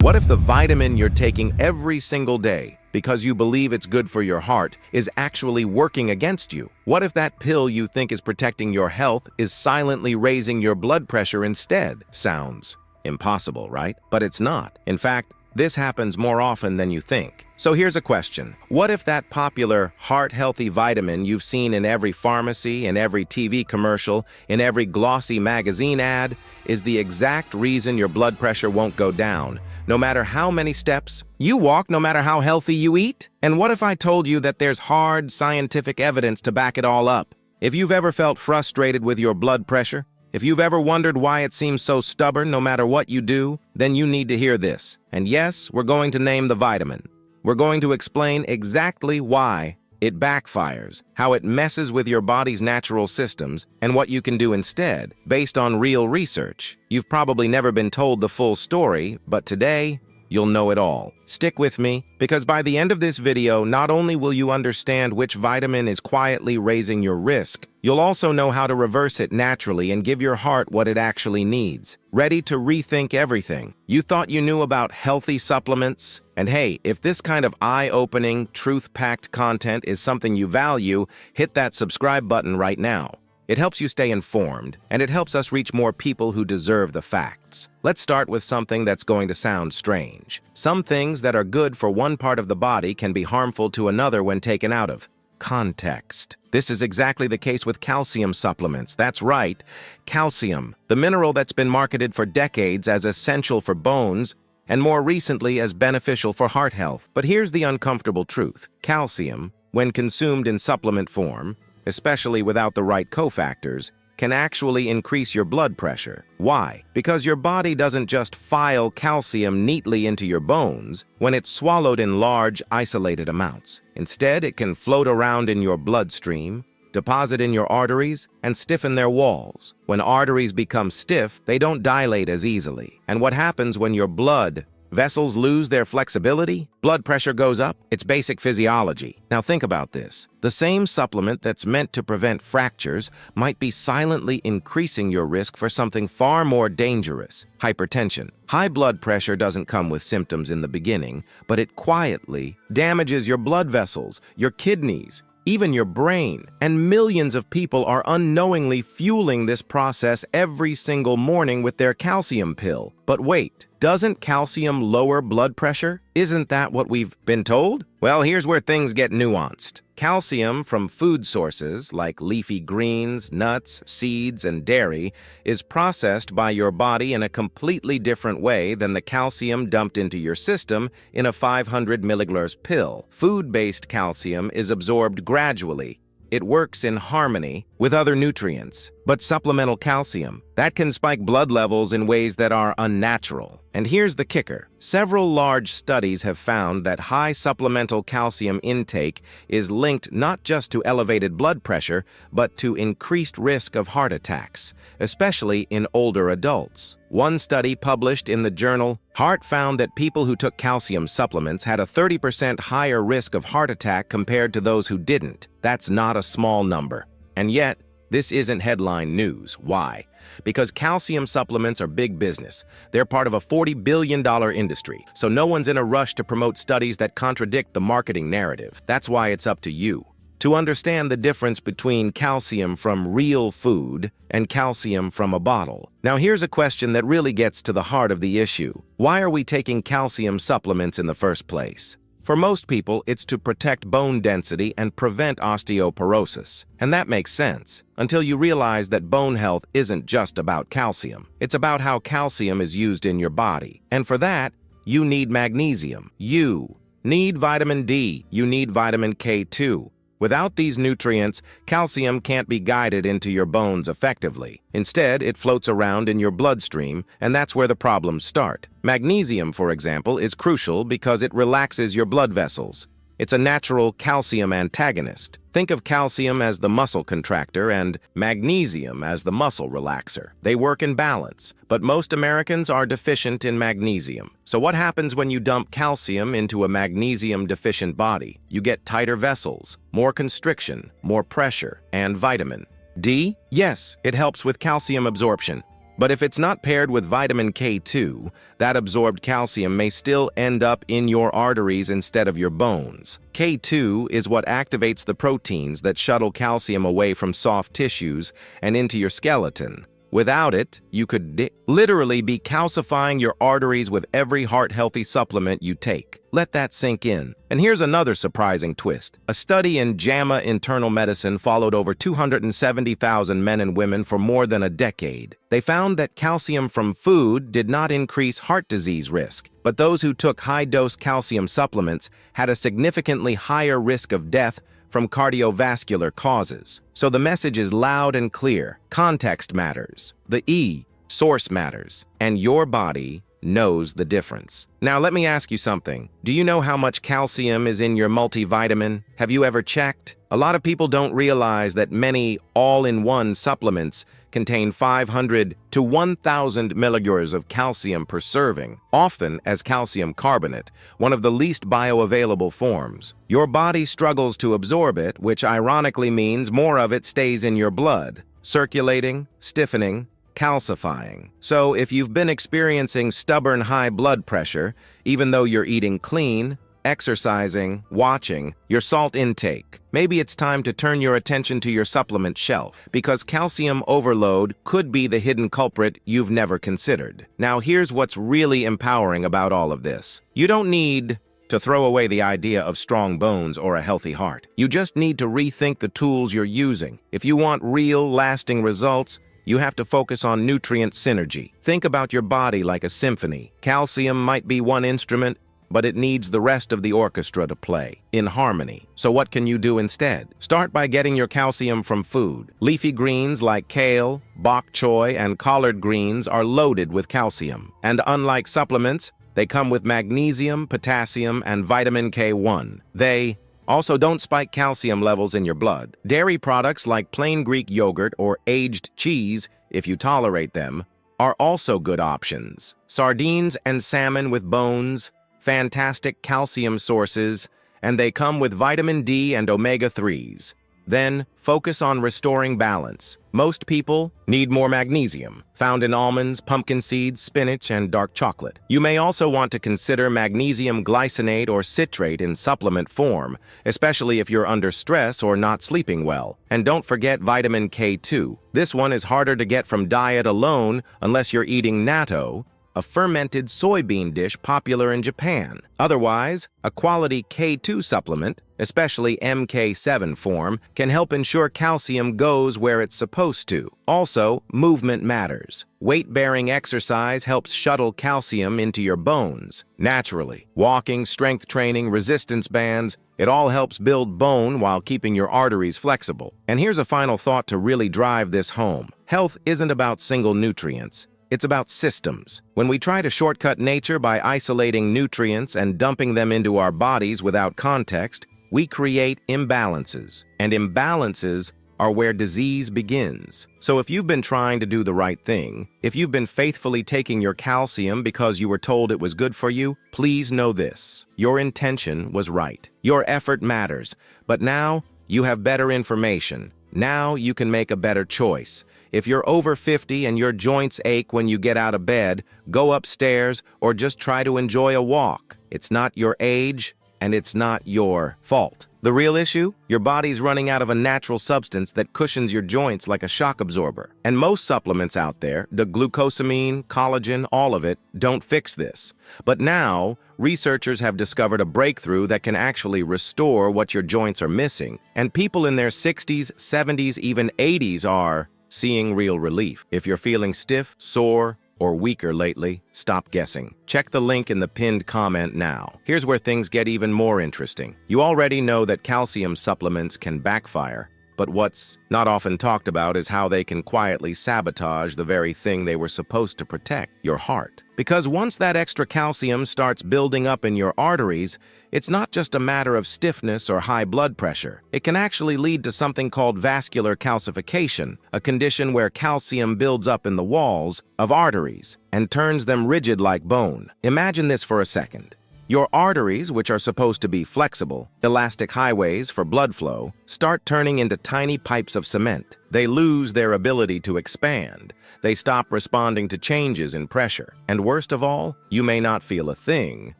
What if the vitamin you're taking every single day because you believe it's good for your heart is actually working against you? What if that pill you think is protecting your health is silently raising your blood pressure instead? Sounds impossible, right? But it's not. In fact, this happens more often than you think. So here's a question. What if that popular heart-healthy vitamin you've seen in every pharmacy, in every TV commercial, in every glossy magazine ad is the exact reason your blood pressure won't go down, no matter how many steps you walk, no matter how healthy you eat? And what if I told you that there's hard scientific evidence to back it all up? If you've ever felt frustrated with your blood pressure, if you've ever wondered why it seems so stubborn no matter what you do, then you need to hear this. And yes, we're going to name the vitamin. We're going to explain exactly why it backfires, how it messes with your body's natural systems, and what you can do instead, based on real research. You've probably never been told the full story, but today, you'll know it all. Stick with me, because by the end of this video, not only will you understand which vitamin is quietly raising your risk, you'll also know how to reverse it naturally and give your heart what it actually needs. Ready to rethink everything? You thought you knew about healthy supplements? And hey, if this kind of eye-opening, truth-packed content is something you value, hit that subscribe button right now. It helps you stay informed, and it helps us reach more people who deserve the facts. Let's start with something that's going to sound strange. Some things that are good for one part of the body can be harmful to another when taken out of context. This is exactly the case with calcium supplements. That's right, calcium, the mineral that's been marketed for decades as essential for bones, and more recently as beneficial for heart health. But here's the uncomfortable truth. Calcium, when consumed in supplement form, especially without the right cofactors, can actually increase your blood pressure. Why? Because your body doesn't just file calcium neatly into your bones when it's swallowed in large, isolated amounts. Instead, it can float around in your bloodstream, deposit in your arteries, and stiffen their walls. When arteries become stiff, they don't dilate as easily. And what happens when your blood vessels lose their flexibility? Blood pressure goes up. It's basic physiology. Now think about this. The same supplement that's meant to prevent fractures might be silently increasing your risk for something far more dangerous: hypertension. High blood pressure doesn't come with symptoms in the beginning, but it quietly damages your blood vessels, your kidneys, even your brain. And millions of people are unknowingly fueling this process every single morning with their calcium pill. But wait, doesn't calcium lower blood pressure? Isn't that what we've been told? Well, here's where things get nuanced. Calcium from food sources like leafy greens, nuts, seeds, and dairy is processed by your body in a completely different way than the calcium dumped into your system in a 500 milligrams pill. Food-based calcium is absorbed gradually. It works in harmony with other nutrients. But supplemental calcium, that can spike blood levels in ways that are unnatural. And here's the kicker. Several large studies have found that high supplemental calcium intake is linked not just to elevated blood pressure, but to increased risk of heart attacks, especially in older adults. One study published in the journal Heart found that people who took calcium supplements had a 30% higher risk of heart attack compared to those who didn't. That's not a small number. And yet, this isn't headline news. Why? Because calcium supplements are big business. They're part of a $40 billion industry, so no one's in a rush to promote studies that contradict the marketing narrative. That's why it's up to you to understand the difference between calcium from real food and calcium from a bottle. Now here's a question that really gets to the heart of the issue. Why are we taking calcium supplements in the first place? For most people, it's to protect bone density and prevent osteoporosis. And that makes sense, until you realize that bone health isn't just about calcium. It's about how calcium is used in your body. And for that, you need magnesium. You need vitamin D. You need vitamin K2. Without these nutrients, calcium can't be guided into your bones effectively. Instead, it floats around in your bloodstream, and that's where the problems start. Magnesium, for example, is crucial because it relaxes your blood vessels. It's a natural calcium antagonist. Think of calcium as the muscle contractor and magnesium as the muscle relaxer. They work in balance, but most Americans are deficient in magnesium. So what happens when you dump calcium into a magnesium-deficient body? You get tighter vessels, more constriction, more pressure, and vitamin D? Yes, it helps with calcium absorption. But if it's not paired with vitamin K2, that absorbed calcium may still end up in your arteries instead of your bones. K2 is what activates the proteins that shuttle calcium away from soft tissues and into your skeleton. Without it, you could literally be calcifying your arteries with every heart-healthy supplement you take. Let that sink in. And here's another surprising twist. A study in JAMA Internal Medicine followed over 270,000 men and women for more than a decade. They found that calcium from food did not increase heart disease risk, but those who took high-dose calcium supplements had a significantly higher risk of death from cardiovascular causes. So the message is loud and clear. Context matters. The source matters. And your body knows the difference. Now let me ask you something. Do you know how much calcium is in your multivitamin? Have you ever checked? A lot of people don't realize that many all-in-one supplements contain 500 to 1,000 milligrams of calcium per serving, often as calcium carbonate, one of the least bioavailable forms. Your body struggles to absorb it, which ironically means more of it stays in your blood, circulating, stiffening, calcifying. So if you've been experiencing stubborn high blood pressure, even though you're eating clean, exercising, watching your salt intake, maybe it's time to turn your attention to your supplement shelf, because calcium overload could be the hidden culprit you've never considered. Now here's what's really empowering about all of this. You don't need to throw away the idea of strong bones or a healthy heart. You just need to rethink the tools you're using. If you want real, lasting results, you have to focus on nutrient synergy. Think about your body like a symphony. Calcium might be one instrument, but it needs the rest of the orchestra to play in harmony. So what can you do instead? Start by getting your calcium from food. Leafy greens like kale, bok choy, and collard greens are loaded with calcium. And unlike supplements, they come with magnesium, potassium, and vitamin K1. They also don't spike calcium levels in your blood. Dairy products like plain Greek yogurt or aged cheese, if you tolerate them, are also good options. Sardines and salmon with bones, fantastic calcium sources, and they come with vitamin D and omega-3s. Then, focus on restoring balance. Most people need more magnesium, found in almonds, pumpkin seeds, spinach, and dark chocolate. You may also want to consider magnesium glycinate or citrate in supplement form, especially if you're under stress or not sleeping well. And don't forget vitamin K2. This one is harder to get from diet alone unless you're eating natto, a fermented soybean dish popular in Japan. Otherwise, a quality K2 supplement, especially MK7 form, can help ensure calcium goes where it's supposed to. Also, movement matters. Weight-bearing exercise helps shuttle calcium into your bones naturally. Walking, strength training, resistance bands, it all helps build bone while keeping your arteries flexible. And here's a final thought to really drive this home. Health isn't about single nutrients. It's about systems. When we try to shortcut nature by isolating nutrients and dumping them into our bodies without context, we create imbalances. And imbalances are where disease begins. So if you've been trying to do the right thing, if you've been faithfully taking your calcium because you were told it was good for you, please know this. Your intention was right. Your effort matters. But now you have better information. Now you can make a better choice. If you're over 50 and your joints ache when you get out of bed, go upstairs or just try to enjoy a walk. It's not your age, and it's not your fault. The real issue? Your body's running out of a natural substance that cushions your joints like a shock absorber. And most supplements out there, the glucosamine, collagen, all of it, don't fix this. But now, researchers have discovered a breakthrough that can actually restore what your joints are missing. And people in their 60s, 70s, even 80s are seeing real relief. If you're feeling stiff, sore, or weaker lately, stop guessing. Check the link in the pinned comment now. Here's where things get even more interesting. You already know that calcium supplements can backfire, but what's not often talked about is how they can quietly sabotage the very thing they were supposed to protect, your heart. Because once that extra calcium starts building up in your arteries, it's not just a matter of stiffness or high blood pressure. It can actually lead to something called vascular calcification, a condition where calcium builds up in the walls of arteries and turns them rigid like bone. Imagine this for a second. Your arteries, which are supposed to be flexible, elastic highways for blood flow, start turning into tiny pipes of cement. They lose their ability to expand. They stop responding to changes in pressure. And worst of all, you may not feel a thing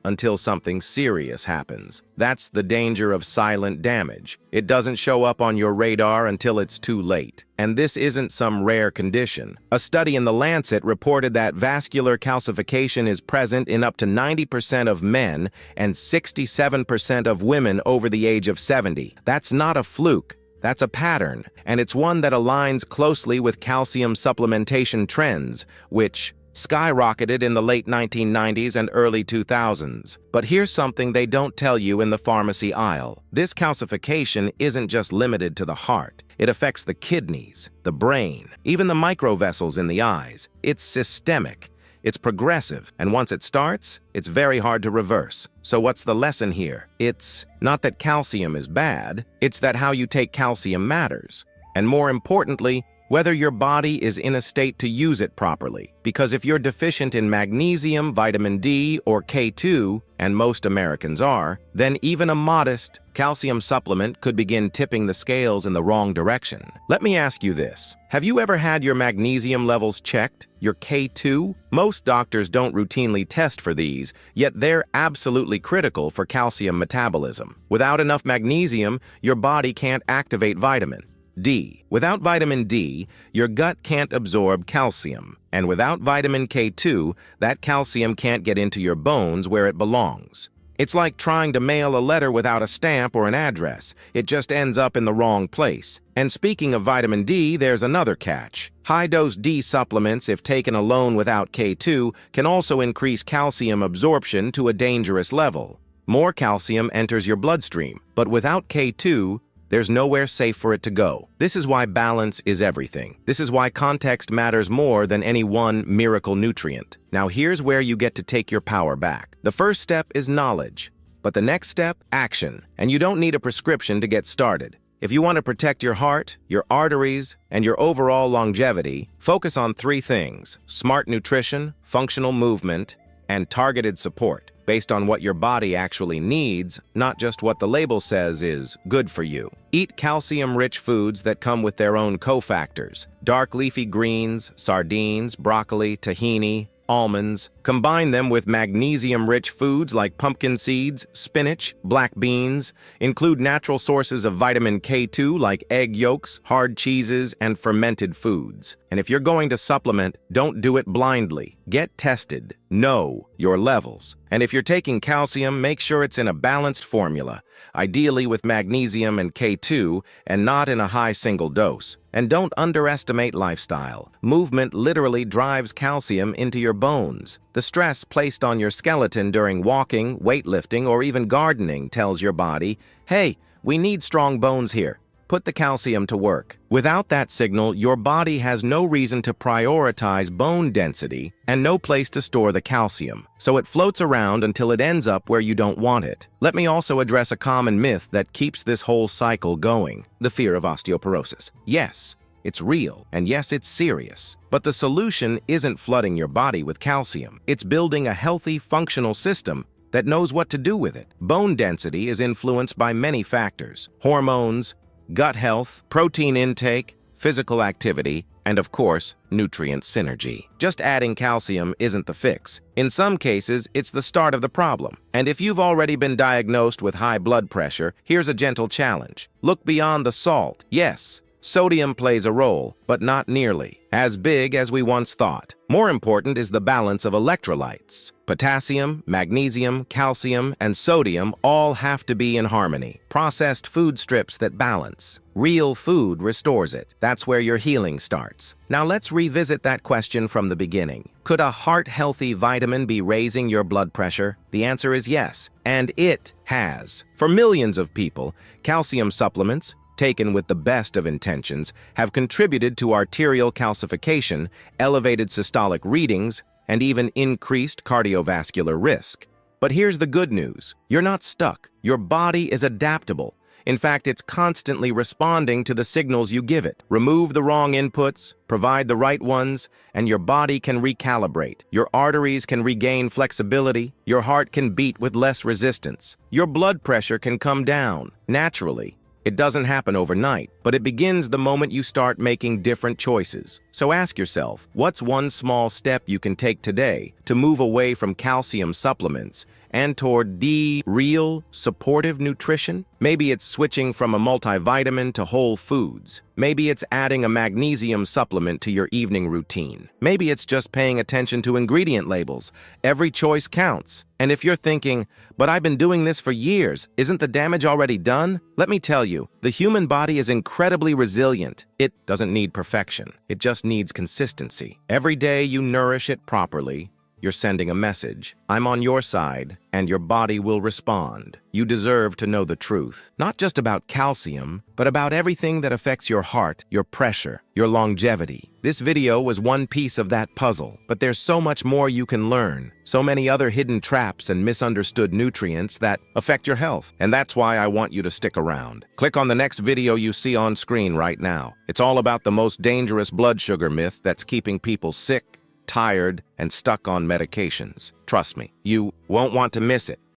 until something serious happens. That's the danger of silent damage. It doesn't show up on your radar until it's too late. And this isn't some rare condition. A study in The Lancet reported that vascular calcification is present in up to 90% of men and 67% of women over the age of 70. That's not a fluke. That's a pattern, and it's one that aligns closely with calcium supplementation trends, which skyrocketed in the late 1990s and early 2000s. But here's something they don't tell you in the pharmacy aisle. This calcification isn't just limited to the heart. It affects the kidneys, the brain, even the microvessels in the eyes. It's systemic. It's progressive, and once it starts, it's very hard to reverse. So what's the lesson here? It's not that calcium is bad, it's that how you take calcium matters. And more importantly, whether your body is in a state to use it properly. Because if you're deficient in magnesium, vitamin D, or K2, and most Americans are, then even a modest calcium supplement could begin tipping the scales in the wrong direction. Let me ask you this. Have you ever had your magnesium levels checked? Your K2? Most doctors don't routinely test for these, yet they're absolutely critical for calcium metabolism. Without enough magnesium, your body can't activate vitamin D. Without vitamin D, your gut can't absorb calcium. And without vitamin K2, that calcium can't get into your bones where it belongs. It's like trying to mail a letter without a stamp or an address. It just ends up in the wrong place. And speaking of vitamin D, there's another catch. High-dose D supplements, if taken alone without K2, can also increase calcium absorption to a dangerous level. More calcium enters your bloodstream, but without K2, there's nowhere safe for it to go. This is why balance is everything. This is why context matters more than any one miracle nutrient. Now here's where you get to take your power back. The first step is knowledge, but the next step, action. And you don't need a prescription to get started. If you want to protect your heart, your arteries, and your overall longevity, focus on 3 things: smart nutrition, functional movement, and targeted support, based on what your body actually needs, not just what the label says is good for you. Eat calcium-rich foods that come with their own cofactors: dark leafy greens, sardines, broccoli, tahini, almonds. Combine them with magnesium-rich foods like pumpkin seeds, spinach, black beans. Include natural sources of vitamin K2 like egg yolks, hard cheeses, and fermented foods. And if you're going to supplement, don't do it blindly. Get tested. Know your levels. And if you're taking calcium, make sure it's in a balanced formula, ideally with magnesium and K2, and not in a high single dose. And don't underestimate lifestyle. Movement literally drives calcium into your bones. The stress placed on your skeleton during walking, weightlifting, or even gardening tells your body, hey, we need strong bones here. Put the calcium to work. Without that signal, your body has no reason to prioritize bone density and no place to store the calcium. So it floats around until it ends up where you don't want it. Let me also address a common myth that keeps this whole cycle going: the fear of osteoporosis. Yes, it's real, and yes, it's serious. But the solution isn't flooding your body with calcium. It's building a healthy, functional system that knows what to do with it. Bone density is influenced by many factors: hormones, gut health, protein intake, physical activity, and of course, nutrient synergy. Just adding calcium isn't the fix. In some cases, it's the start of the problem. And if you've already been diagnosed with high blood pressure, here's a gentle challenge. Look beyond the salt. Yes, sodium plays a role, but not nearly as big as we once thought. More important is the balance of electrolytes. Potassium, magnesium, calcium, and sodium all have to be in harmony. Processed food strips that balance. Real food restores it. That's where your healing starts. Now let's revisit that question from the beginning. Could a heart-healthy vitamin be raising your blood pressure? The answer is yes, and it has. For millions of people, calcium supplements, taken with the best of intentions, have contributed to arterial calcification, elevated systolic readings, and even increased cardiovascular risk. But here's the good news. You're not stuck. Your body is adaptable. In fact, it's constantly responding to the signals you give it. Remove the wrong inputs, provide the right ones, and your body can recalibrate. Your arteries can regain flexibility. Your heart can beat with less resistance. Your blood pressure can come down naturally. It doesn't happen overnight, but it begins the moment you start making different choices. So ask yourself, what's one small step you can take today to move away from calcium supplements and toward the real, supportive nutrition? Maybe it's switching from a multivitamin to whole foods. Maybe it's adding a magnesium supplement to your evening routine. Maybe it's just paying attention to ingredient labels. Every choice counts. And if you're thinking, but I've been doing this for years, isn't the damage already done? Let me tell you, the human body is incredibly resilient. It doesn't need perfection. It just needs consistency. Every day you nourish it properly, you're sending a message. I'm on your side, and your body will respond. You deserve to know the truth, not just about calcium, but about everything that affects your heart, your pressure, your longevity. This video was one piece of that puzzle, but there's so much more you can learn. So many other hidden traps and misunderstood nutrients that affect your health. And that's why I want you to stick around. Click on the next video you see on screen right now. It's all about the most dangerous blood sugar myth that's keeping people sick, tired, and stuck on medications. Trust me, you won't want to miss it.